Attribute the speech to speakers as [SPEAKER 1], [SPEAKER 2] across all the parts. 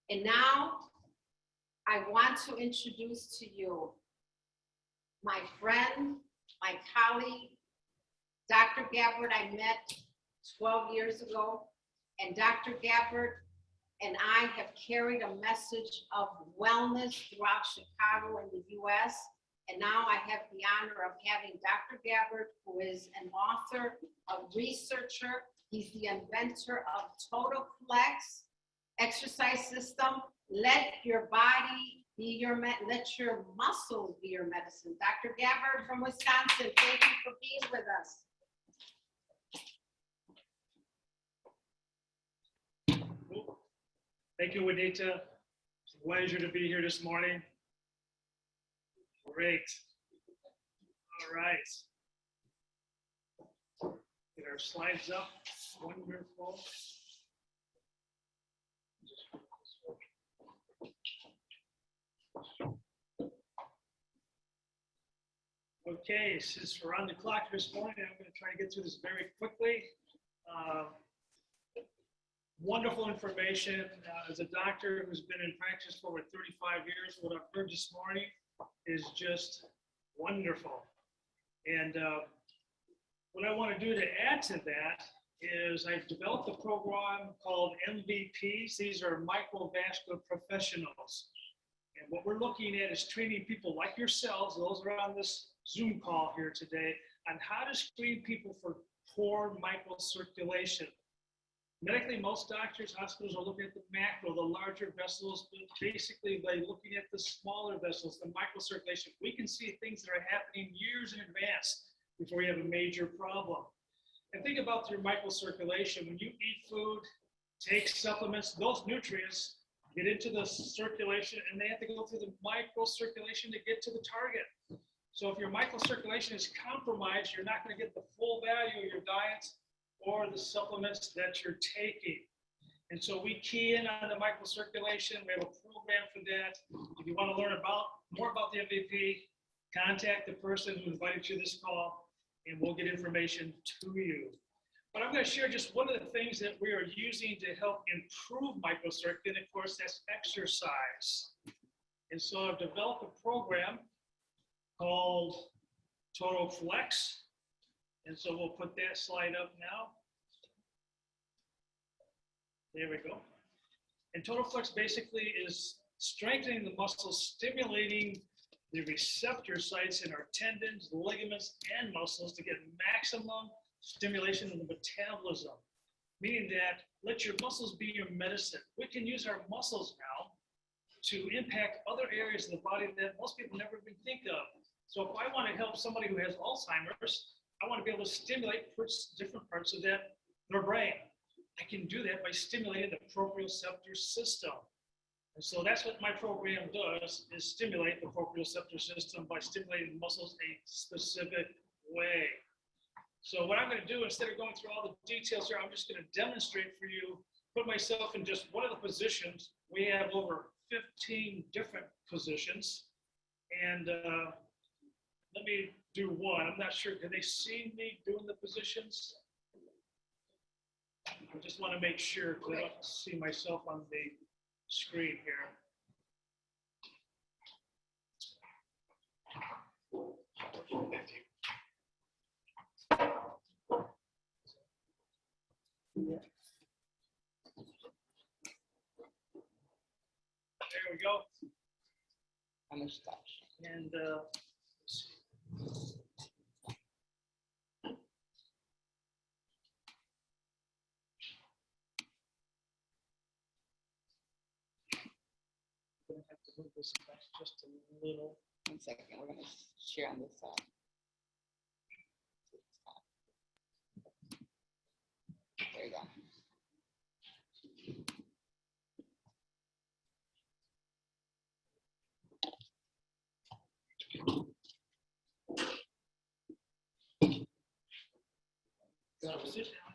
[SPEAKER 1] And now I want to introduce to you my friend, my colleague, Dr. Gabbert. I met 12 years ago, and Dr. Gabbert and I have carried a message of wellness throughout Chicago and the US. And now I have the honor of having Dr. Gabbert, who is an author, a researcher. He's the inventor of Total Flex exercise system. Let your body be your let your muscles be your medicine. Dr. Gabbert from Wisconsin, thank you for being with us.
[SPEAKER 2] Thank you, Juanita. It's a pleasure to be here this morning. Great. All right. Get our slides up. Wonderful. Okay, since we're on the clock this morning, I'm going to try to get through this very quickly. Wonderful information. As a doctor who's been in practice for over 35 years, what I've heard this morning is just wonderful. And what I want to do to add to that is I've developed a program called MVPs. These are microvascular professionals. And what we're looking at is training people like yourselves, those who are on this Zoom call here today, on how to screen people for poor microcirculation. Medically, most doctors, hospitals are looking at the macro, the larger vessels, but basically by looking at the smaller vessels, the microcirculation, we can see things that are happening years in advance before you have a major problem. And think about your microcirculation. When you eat food, take supplements, those nutrients get into the circulation and they have to go through the microcirculation to get to the target. So if your microcirculation is compromised, you're not going to get the full value of your diet or the supplements that you're taking. And so we key in on the microcirculation. We have a program for that. If you want to learn more about the MVP, contact the person who invited you to this call, and we'll get information to you. But I'm going to share just one of the things that we are using to help improve microcirculation. Of course, that's exercise. And so I've developed a program called Total Flex. And so we'll put that slide up now. There we go. And Total Flex basically is strengthening the muscles, stimulating the receptor sites in our tendons, ligaments, and muscles to get maximum stimulation of the metabolism. Meaning that let your muscles be your medicine. We can use our muscles now to impact other areas of the body that most people never even think of. So if I want to help somebody who has Alzheimer's, I want to be able to stimulate different parts of their brain. I can do that by stimulating the proprioceptor system. And so that's what my program does, is stimulate the proprioceptor system by stimulating the muscles a specific way. So what I'm going to do, instead of going through all the details here, I'm just going to demonstrate for you, put myself in just one of the positions. We have over 15 different positions. And let me do one. I'm not sure, can they see me doing the positions? I just want to make sure, because I don't see myself on the screen here. There we go.
[SPEAKER 3] I'm a stop.
[SPEAKER 2] And move this back just a little.
[SPEAKER 3] 1 second, we're going to share on this side. There you go.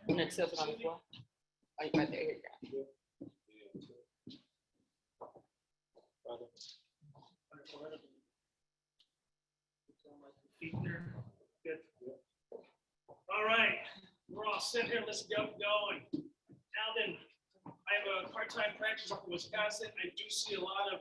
[SPEAKER 3] I'm going to tilt it on the floor. Oh, right there, here you go.
[SPEAKER 2] All right, we're all set here. Let's get going. Now then, I have a part-time practice practice up in Wisconsin, I do see a lot of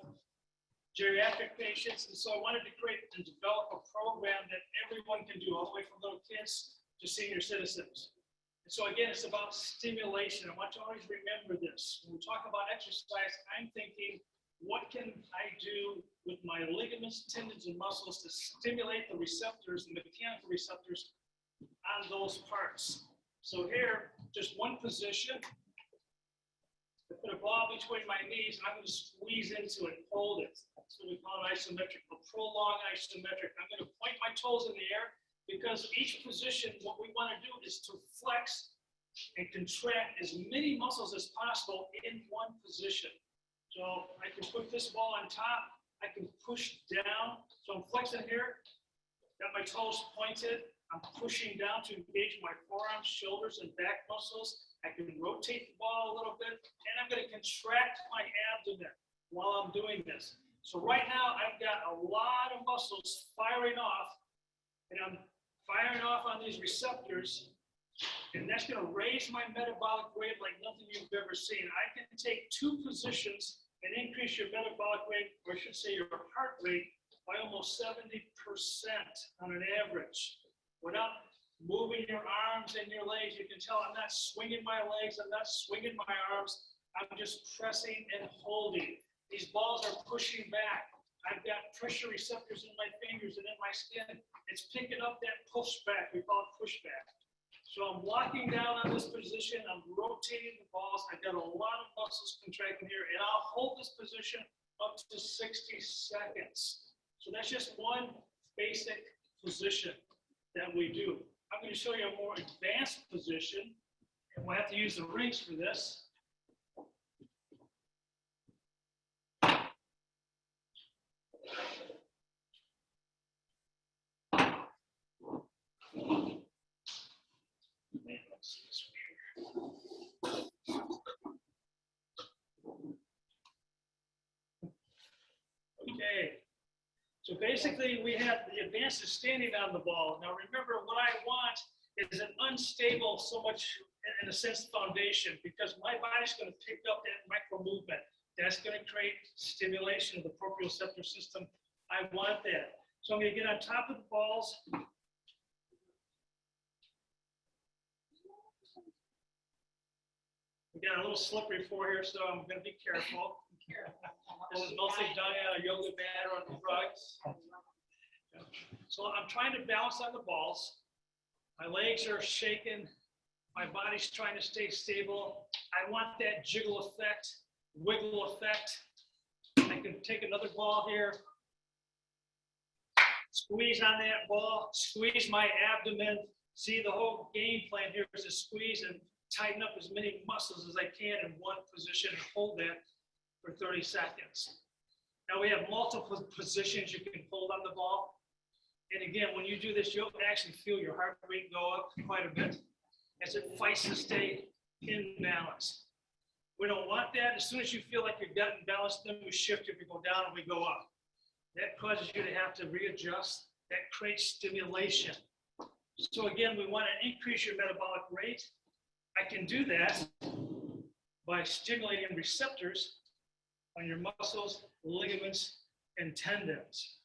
[SPEAKER 2] geriatric patients, and so I wanted to create and develop a program that everyone can do, all the way from little kids to senior citizens. And so again, it's about stimulation. I want you to always remember this. When we talk about exercise, I'm thinking, what can I do with my ligaments, tendons, and muscles to stimulate the receptors, the mechanical receptors on those parts? So here, just one position. I put a ball between my knees, and I'm going to squeeze into it, hold it. That's what we call an isometric, a prolonged isometric. I'm going to point my toes in the air, because each position, what we want to do is to flex and contract as many muscles as possible in one position. So I can put this ball on top, I can push down. So I'm flexing here, got my toes pointed, I'm pushing down to engage my forearms, shoulders, and back muscles. I can rotate the ball a little bit, and I'm going to contract my abdomen while I'm doing this. So right now, I've got a lot of muscles firing off, and I'm firing off on these receptors, and that's going to raise my metabolic rate like nothing you've ever seen. I can take two positions and increase your metabolic rate, or I should say your heart rate, by almost 70% on an average. Without moving your arms and your legs, you can tell I'm not swinging my legs, I'm not swinging my arms, I'm just pressing and holding. These balls are pushing back. I've got pressure receptors in my fingers and in my skin. It's picking up that pushback. We call it pushback. So I'm locking down on this position. I'm rotating the balls. I've got a lot of muscles contracting here, and I'll hold this position up to 60 seconds. So that's just one basic position that we do. I'm going to show you a more advanced position, and we'll have to use the rings for this. Okay, so basically we have the advanced is standing on the ball. Now remember, what I want is an unstable, so much in a sense, foundation, because my body's going to pick up that micro movement. That's going to create stimulation of the proprioceptor system. I want that. So I'm going to get on top of the balls. We got a little slippery floor here, so I'm going to be careful. This is mostly done on a yoga mat or on the rugs. So I'm trying to balance on the balls. My legs are shaking. My body's trying to stay stable. I want that jiggle effect, wiggle effect. I can take another ball here, squeeze on that ball, squeeze my abdomen. See, the whole game plan here is to squeeze and tighten up as many muscles as I can in one position and hold that for 30 seconds. Now we have multiple positions you can hold on the ball. And again, when you do this, you'll actually feel your heart rate go up quite a bit as it fights to stay in balance. We don't want that. As soon as you feel like you're getting balanced, then we shift it, we go down and we go up. That causes you to have to readjust. That creates stimulation. So again, we want to increase your metabolic rate. I can do that by stimulating receptors on your muscles, ligaments, and tendons.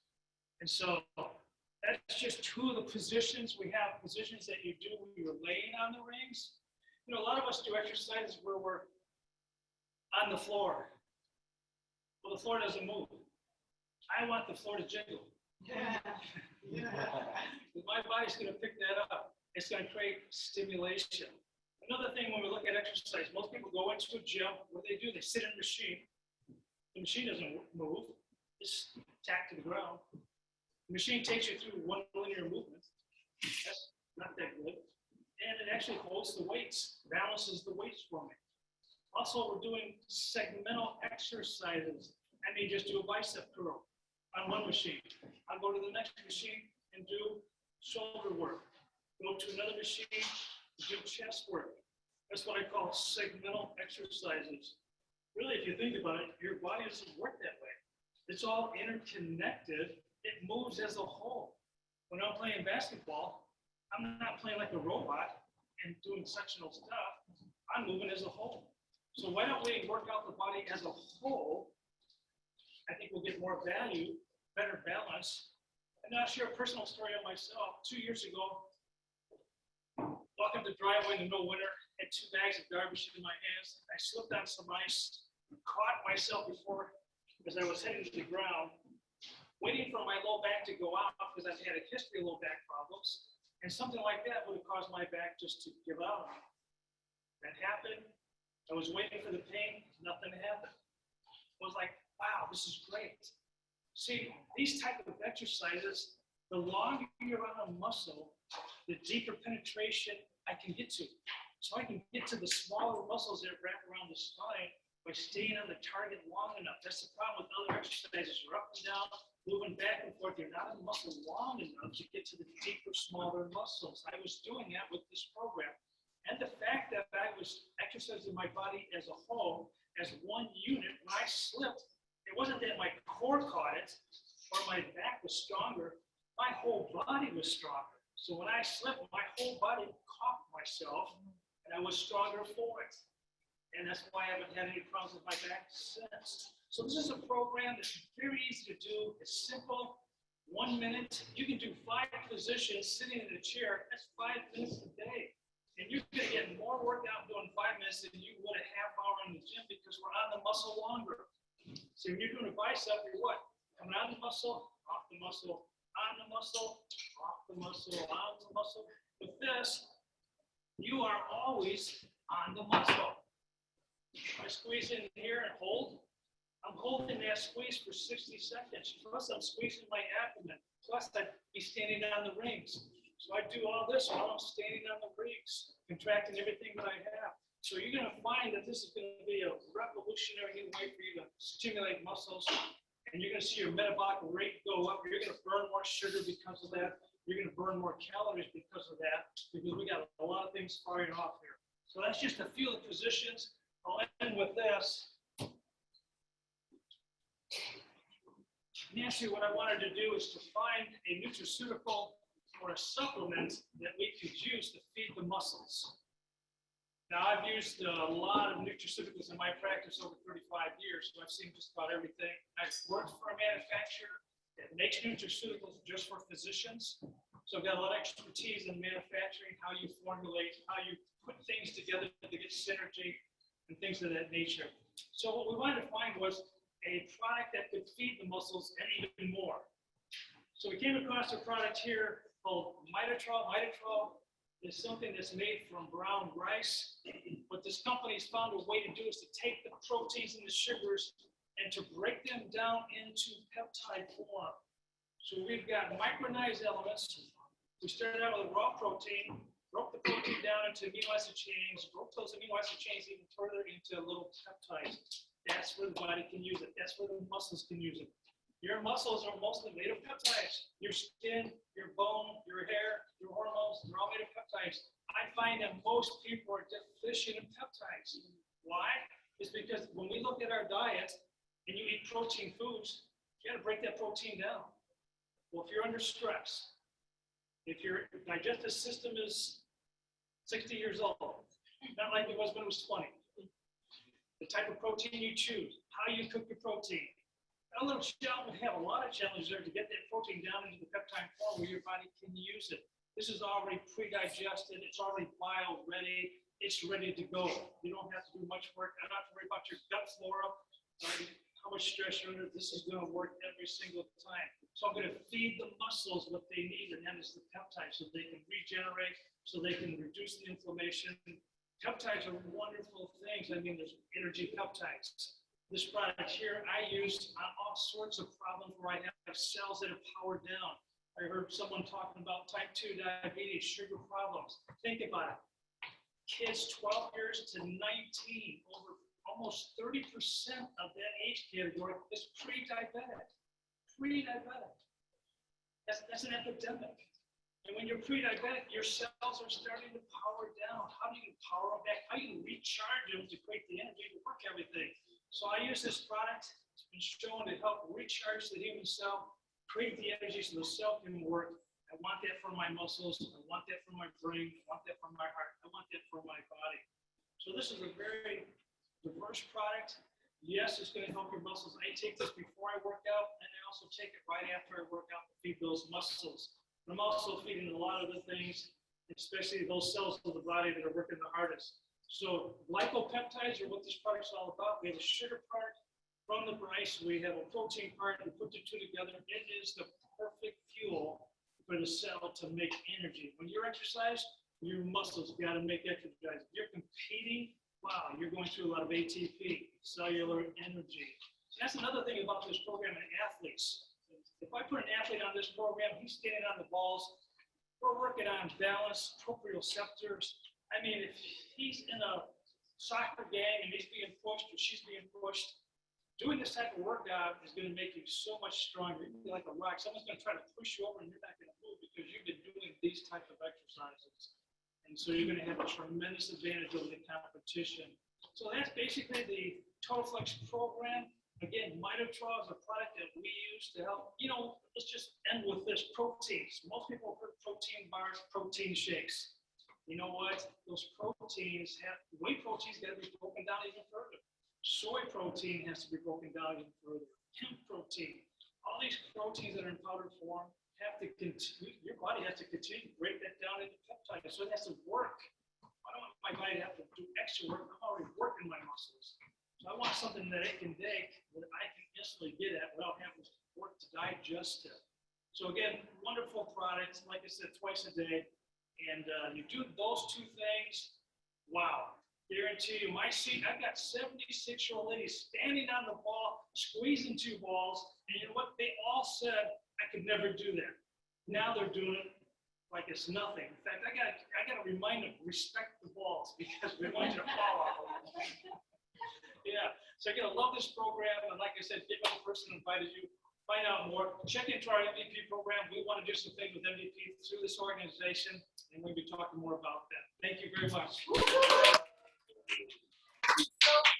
[SPEAKER 2] And so that's just two of the positions. We have positions that you do when you're laying on the rings. You know, a lot of us do exercises where we're on the floor. Well, the floor doesn't move. I want the floor to jiggle. Yeah. My body's going to pick that up. It's going to create stimulation. Another thing when we look at exercise, most people go into a gym. What do? They sit in a machine. The machine doesn't move. It's tacked to the ground. The machine takes you through one linear movement. That's not that good. And it actually holds the weights, balances the weights for me. Also, we're doing segmental exercises. I may just do a bicep curl on one machine. I'll go to the next machine and do shoulder work. Go to another machine, do chest work. That's what I call segmental exercises. Really, if you think about it, your body doesn't work that way. It's all interconnected. It moves as a whole. When I'm playing basketball, I'm not playing like a robot and doing sectional stuff. I'm moving as a whole. So why don't we work out the body as a whole? I think we'll get more value, better balance. And I'll share a personal story of myself. 2 years ago, walking the driveway in the middle of winter, had 2 bags of garbage in my hands. I slipped on some ice, caught myself before, as I was heading to the ground, waiting for my low back to go out because I've had a history of low back problems. And something like that would have caused my back just to give out on me. That happened. I was waiting for the pain. Nothing happened. I was like, wow, this is great. See, these type of exercises, the longer you're on a muscle, the deeper penetration I can get to. So I can get to the smaller muscles that wrap around the spine by staying on the target long enough. That's the problem with other exercises. You're up and down, moving back and forth. You're not on the muscle long enough to get to the deeper, smaller muscles. I was doing that with this program. And the fact that I was exercising my body as a whole, as one unit, when I slipped, it wasn't that my core caught it or my back was stronger. My whole body was stronger. So when I slipped, my whole body caught myself and I was stronger for it. And that's why I haven't had any problems with my back since. So this is a program that's very easy to do. It's simple. 1 minute. You can do 5 positions sitting in a chair. That's 5 minutes a day. And you're going to get more workout doing 5 minutes than you would a half hour in the gym because we're on the muscle longer. So when you're doing a bicep, you're what? Coming on the muscle, off the muscle, on the muscle, off the muscle, on the muscle. With this, you are always on the muscle. I squeeze in here and hold. I'm holding that squeeze for 60 seconds. Plus, I'm squeezing my abdomen. Plus, I'd be standing on the rings. So I do all this while I'm standing on the rings, contracting everything that I have. So you're going to find that this is going to be a revolutionary new way for you to stimulate muscles. And you're going to see your metabolic rate go up. You're going to burn more sugar because of that. You're going to burn more calories because of that. Because we got a lot of things firing off here. So that's just a few of the positions. I'll end with this. Nancy, what I wanted to do is to find a nutraceutical or a supplement that we could use to feed the muscles. Now, I've used a lot of nutraceuticals in my practice over 35 years, so I've seen just about everything. I've worked for a manufacturer that makes nutraceuticals just for physicians. So I've got a lot of expertise in manufacturing, how you formulate, how you put things together to get synergy and things of that nature. So what we wanted to find was a product that could feed the muscles and even more. So we came across a product here called Mitotrol. Mitotrol is something that's made from brown rice. What this company's found a way to do is to take the proteins and the sugars and to break them down into peptide form. So we've got micronized elements. We started out with raw protein, broke the protein down into amino acid chains, broke those amino acid chains even further into little peptides. That's where the body can use it. That's where the muscles can use it. Your muscles are mostly made of peptides. Your skin, your bone, your hair, your hormones, they're all made of peptides. I find that most people are deficient in peptides. Why? It's because when we look at our diet and you eat protein foods, you got to break that protein down. Well, if you're under stress, if your digestive system is 60 years old, not like it was when it was 20, the type of protein you choose, how you cook your protein, a little challenge, we have a lot of challenges there to get that protein down into the peptide form where your body can use it. This is already pre-digested. It's already bile ready. It's ready to go. You don't have to do much work. I don't have to worry about your gut flora, how much stress you're under. This is going to work every single time. So I'm going to feed the muscles what they need, and that is the peptides, so they can regenerate, so they can reduce the inflammation. Peptides are wonderful things. I mean, there's energy peptides. This product here I used on all sorts of problems where I have cells that are powered down. I heard someone talking about type 2 diabetes, sugar problems. Think about it. Kids 12 years to 19, over almost 30% of that age category is pre-diabetic. Pre-diabetic. That's an epidemic. And when you're pre-diabetic, your cells are starting to power down. How do you power them back? How do you recharge them to create the energy to work everything? So I use this product. It's been shown to help recharge the human cell, create the energy so the cell can work. I want that for my muscles. I want that for my brain. I want that for my heart. I want that for my body. So this is a very diverse product. Yes, it's gonna help your muscles. I take this before I work out, and I also take it right after I work out to feed those muscles. And I'm also feeding a lot of the things, especially those cells of the body that are working the hardest. So glycopeptides are what this product's all about. We have a sugar part from the rice. We have a protein part. We put the two together. It is the perfect fuel for the cell to make energy. When you exercise, your muscles got to make exercise. If you're competing, wow, you're going through a lot of ATP, cellular energy. And that's another thing about this program and athletes. If I put an athlete on this program, he's standing on the balls. We're working on balance, proprioceptors. I mean, if he's in a soccer game and he's being pushed or she's being pushed, doing this type of workout is going to make you so much stronger. You're going to be like a rock. Someone's going to try to push you over and you're not going to move because you've been doing these type of exercises. And so you're going to have a tremendous advantage over the competition. So that's basically the Total Flex program. Again, Mitotrol is a product that we use to help, let's just end with this, proteins. Most people have heard protein bars, protein shakes. You know what? Those proteins whey protein's got to be broken down even further. Soy protein has to be broken down even further. Hemp protein, all these proteins that are in powder form have to continue, your body has to continue to break that down into peptides. So it has to work. I don't want my body to have to do extra work. I'm already working my muscles. So I want something that it can take that I can instantly get at without having to work to digest it. So again, wonderful products, like I said, twice a day. And you do those two things, wow. Guarantee you, my seat, I've got 76-year-old ladies standing on the ball, squeezing two balls, and you know what? They all said I could never do that. Now they're doing it like it's nothing. In fact, I gotta remind them, respect the balls because we want you to fall off of them. Yeah, so again, I love this program, and like I said, get with the person who invited you. Find out more. Check into our MVP program. We want to do some things with MVP through this organization, and we'll be talking more about that. Thank you very much.
[SPEAKER 4] So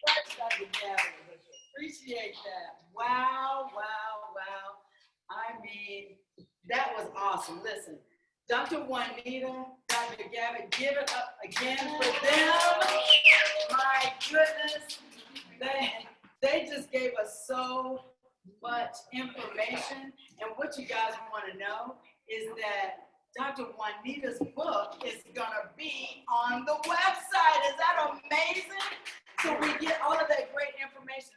[SPEAKER 4] much, Dr. Gabbert. Appreciate that. Wow, wow, wow. I mean, that was awesome. Listen, Dr. Juanita, Dr. Gabbert, give it up again for them. My goodness, they just gave us so much information. And what you guys want to know is that Dr. Juanita's book is going to be on the website. Is that amazing? So we get all of that great information.